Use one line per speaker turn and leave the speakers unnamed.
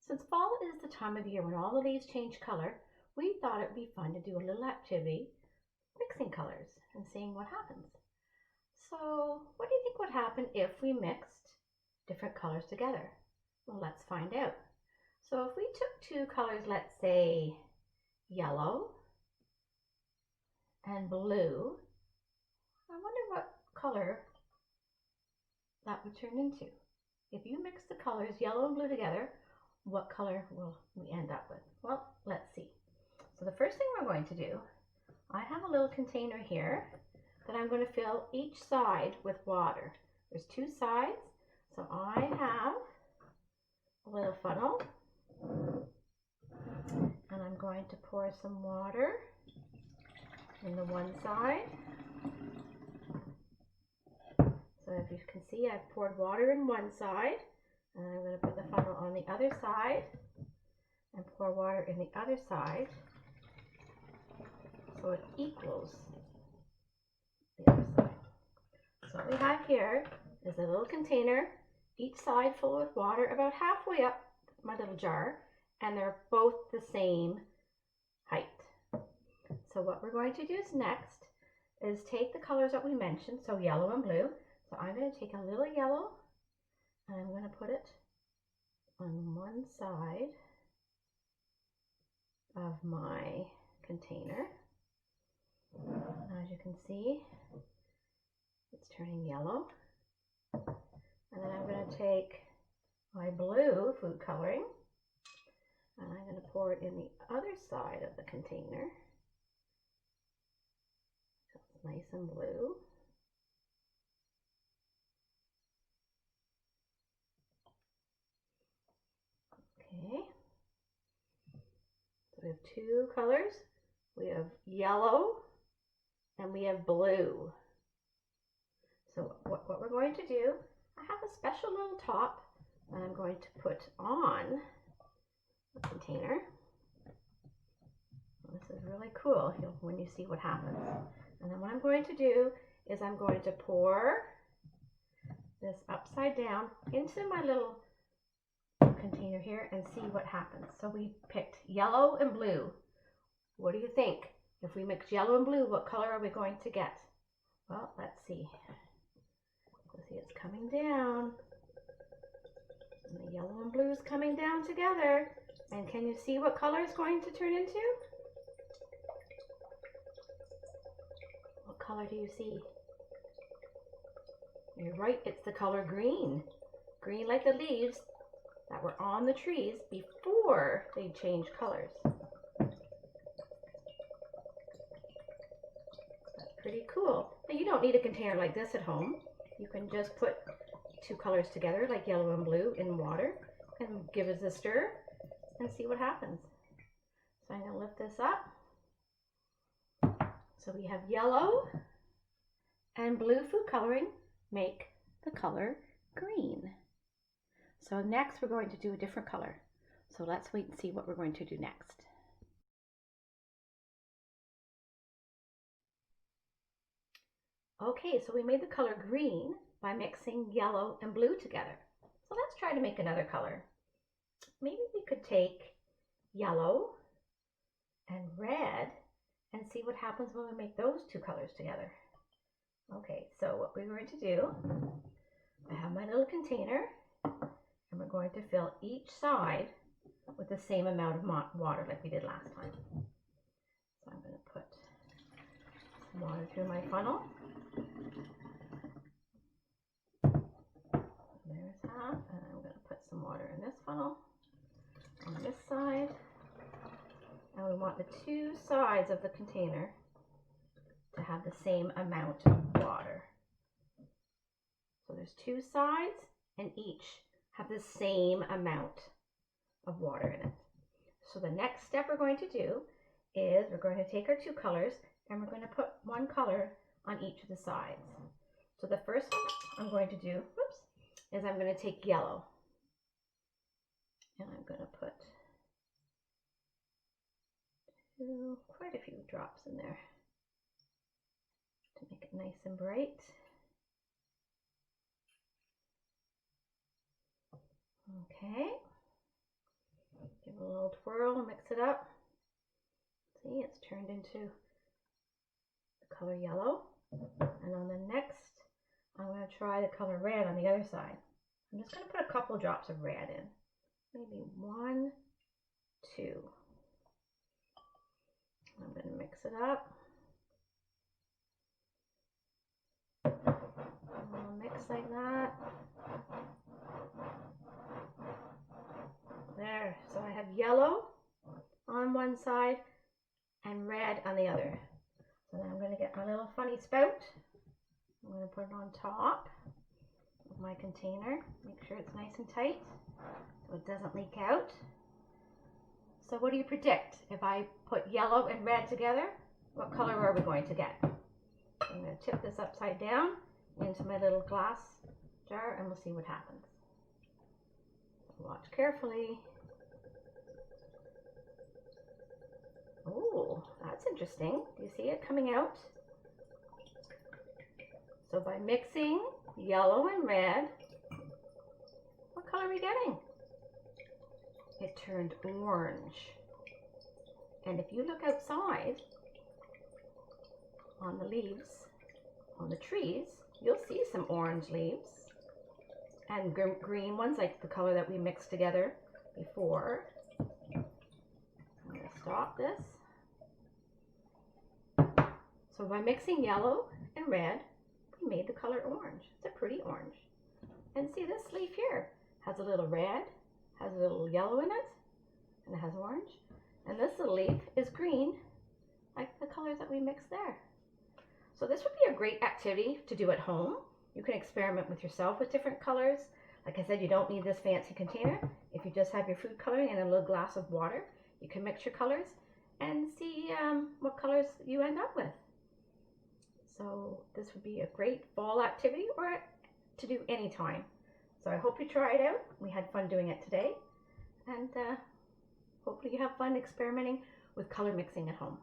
Since fall is the time of year when all the leaves change color, we thought it would be fun to do a little activity mixing colors and seeing what happens. So what do you think would happen if we mixed different colors together? Well, let's find out. So if we took two colors, let's say yellow and blue, I wonder what color that would turn into. If you mix the colors yellow and blue together, what color will we end up with? Well, let's see. So the first thing we're going to do, I have a little container here that I'm going to fill each side with water. There's two sides, so I have a little funnel, and I'm going to pour some water in the one side. So if you can see, I've poured water in one side, and I'm going to put the funnel on the other side and pour water in the other side so it equals the other side. So what we have here is a little container, each side full with water, about halfway up my little jar, and they're both the same height. So what we're going to do next is take the colors that we mentioned, so yellow and blue. So I'm going to take a little yellow and I'm going to put it on one side of my container. As you can see, it's turning yellow. And then I'm going to take my blue food coloring and I'm going to pour it in the other side of the container. So it's nice and blue. Okay, so we have two colors. We have yellow and we have blue. So what we're going to do, I have a special little top that I'm going to put on the container. This is really cool when you see what happens. And then what I'm going to do is I'm going to pour this upside down into my little container here and see what happens. So we picked yellow and blue. What do you think? If we mix yellow and blue, what color are we going to get? Well, let's see. Let's see, it's coming down. And the yellow and blue is coming down together. And can you see what color it's going to turn into? What color do you see? You're right, it's the color green. Green like the leaves that were on the trees before they changed colors. That's pretty cool. Now you don't need a container like this at home. You can just put two colors together like yellow and blue in water and give it a stir and see what happens. So I'm going to lift this up. So we have yellow and blue food coloring make the color green. So next we're going to do a different color. So let's wait and see what we're going to do next. Okay, so we made the color green by mixing yellow and blue together. So let's try to make another color. Maybe we could take yellow and red and see what happens when we make those two colors together. Okay, so what we're going to do, I have my little container and we're going to fill each side with the same amount of water like we did last time. So I'm going to put some water through my funnel. There's half, and I'm going to put some water in this funnel on this side. And we want the two sides of the container to have the same amount of water. So there's two sides and each have the same amount of water in it. So the next step we're going to do is we're going to take our two colors and we're going to put one color on each of the sides. So the first one I'm going to do, is I'm going to take yellow and I'm going to put quite a few drops in there to make it nice and bright. Okay, Give it a little twirl, mix it up. See, it's turned into the color yellow. And on the next, I'm going to try the color red on the other side. I'm just going to put a couple drops of red in. Maybe 1, 2. I'm going to mix it up. I'll mix like that. There, so I have yellow on one side and red on the other. So then I'm going to get my little funny spout. I'm going to put it on top of my container. Make sure it's nice and tight so it doesn't leak out. So what do you predict? If I put yellow and red together, what color are we going to get? I'm going to tip this upside down into my little glass jar and we'll see what happens. Watch carefully. Oh, that's interesting. Do you see it coming out? So by mixing yellow and red, what color are we getting? It turned orange. And if you look outside on the leaves, on the trees, you'll see some orange leaves and green ones like the color that we mixed together before. I'm going to stop this. So by mixing yellow and red, we made the color orange. It's a pretty orange. And see, this leaf here has a little red, has a little yellow in it, and it has orange. And this little leaf is green, like the colors that we mixed there. So this would be a great activity to do at home. You can experiment with yourself with different colors. Like I said, you don't need this fancy container. If you just have your food coloring and a little glass of water, you can mix your colors and see what colors you end up with. So this would be a great fall activity or to do anytime. So I hope you try it out. We had fun doing it today. And hopefully you have fun experimenting with color mixing at home.